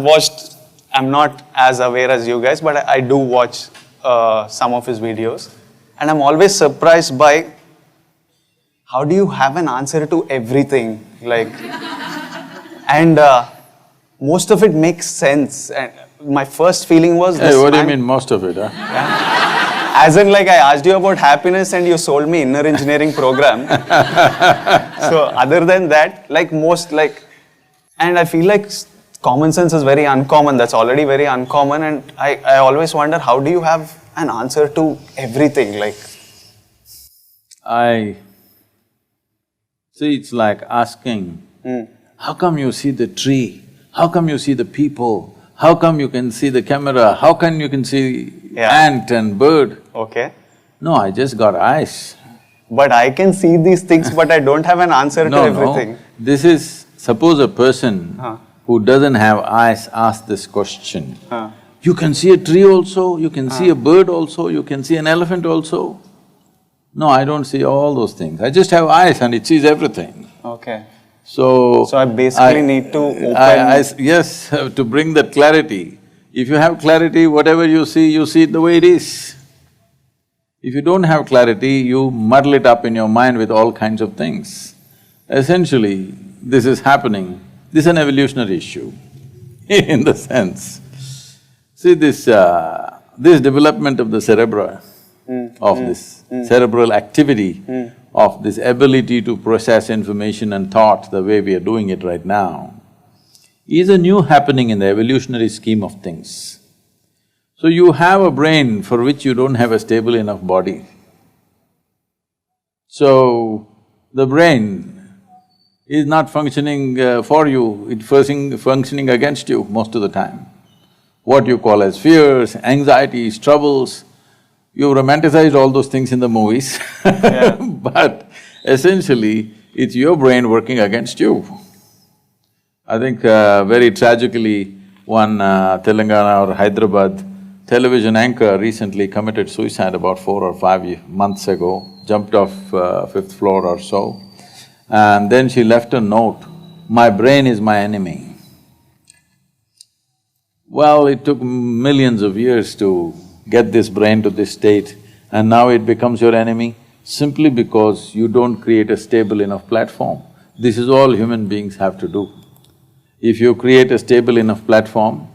I've watched, I'm not as aware as you guys, but I do watch some of his videos. And I'm always surprised by how do you have an answer to everything? Like, and most of it makes sense. And my first feling was Hey, what do you mean most of it, huh? Yeah. As in, like, I asked you about happiness and you sold me inner engineering program. So other than that, like and I feel like common sense is very uncommon. That's already very uncommon. And I always wonder, how do you have an answer to everything? Like, See, it's like asking, how come you see the tree? How come you see the people? How come you can see the camera? How come you can see ant and bird? Okay. No, I just got eyes. But I can see these things, but I don't have an answer to everything. No, this is… suppose a person who doesn't have eyes asks this question. You can see a tree also, you can see a bird also, you can see an elephant also. No, I don't see all those things. I just have eyes and it sees everything. Okay. So I basically need to open… Yes, to bring that clarity. If you have clarity, whatever you see it the way it is. If you don't have clarity, you muddle it up in your mind with all kinds of things. Essentially, this is happening. This is an evolutionary issue in the sense. See, this development of the cerebra, of this cerebral activity, of this ability to process information and thought the way we are doing it right now, is a new happening in the evolutionary scheme of things. So you have a brain for which you don't have a stable enough body. So the brain is not functioning for you, it's functioning against you most of the time. What you call as fears, anxieties, troubles, you romanticized all those things in the movies but essentially, it's your brain working against you. I think very tragically, one Telangana or Hyderabad television anchor recently committed suicide about 4 or 5 months ago, jumped off 5th floor or so. And then she left a note, "My brain is my enemy." Well, it took millions of years to get this brain to this state and now it becomes your enemy simply because you don't create a stable enough platform. This is all human beings have to do. If you create a stable enough platform,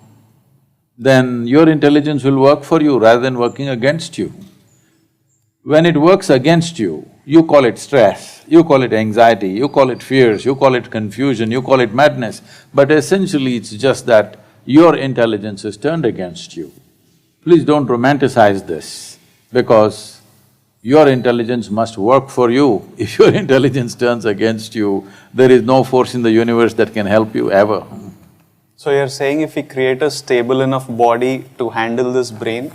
then your intelligence will work for you rather than working against you. When it works against you, you call it stress, you call it anxiety, you call it fears, you call it confusion, you call it madness, but essentially it's just that your intelligence is turned against you. Please don't romanticize this, because your intelligence must work for you. If your intelligence turns against you, there is no force in the universe that can help you ever. So you're saying if we create a stable enough body to handle this brain,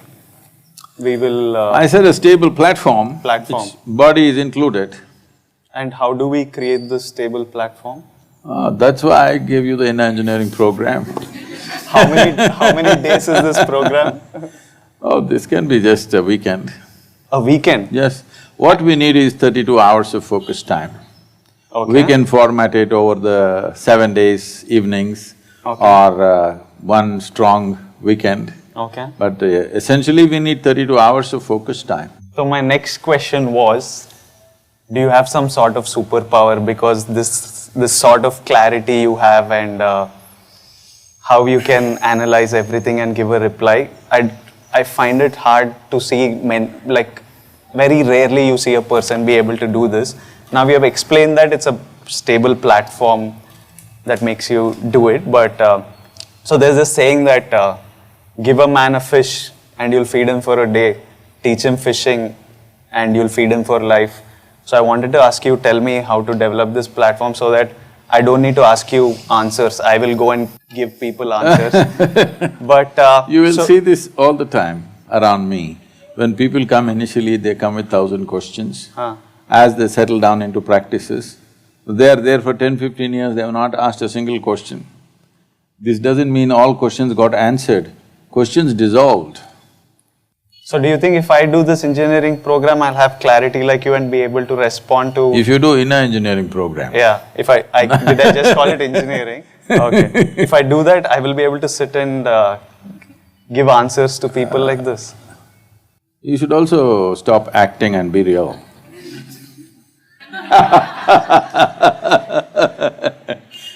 we will… I said a stable platform. Which body is included. And how do we create this stable platform? That's why I gave you the inner engineering program. How many days is this program? Oh, this can be just a weekend. A weekend? Yes. What we need is 32 hours of focus time. Okay. We can format it over the 7 days, evenings, or one strong weekend. Okay. But essentially we need 32 hours of focus time. So my next question was, do you have some sort of superpower, because this sort of clarity you have and how you can analyze everything and give a reply, I find it hard to see like very rarely you see a person be able to do this. Now we have explained that it's a stable platform that makes you do it, but so there's this saying that give a man a fish and you'll feed him for a day, teach him fishing and you'll feed him for life. So I wanted to ask you, tell me how to develop this platform so that I don't need to ask you answers, I will go and give people answers. But… You will see this all the time around me. When people come initially, they come with 1,000 questions. As they settle down into practices, they are there for 10-15 years, they have not asked a single question. This doesn't mean all questions got answered, questions dissolved. So do you think if I do this engineering program, I'll have clarity like you and be able to respond to… If you do inner engineering program. Yeah, if did I just call it engineering? Okay. If I do that, I will be able to sit and give answers to people like this. You should also stop acting and be real.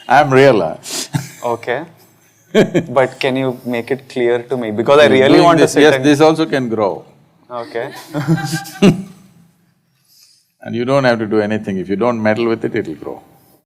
I'm real, huh? Okay. But can you make it clear to me? Because I really Doing want this, to sit yes, and… this also can grow. Okay. And you don't have to do anything. If you don't meddle with it, it'll grow.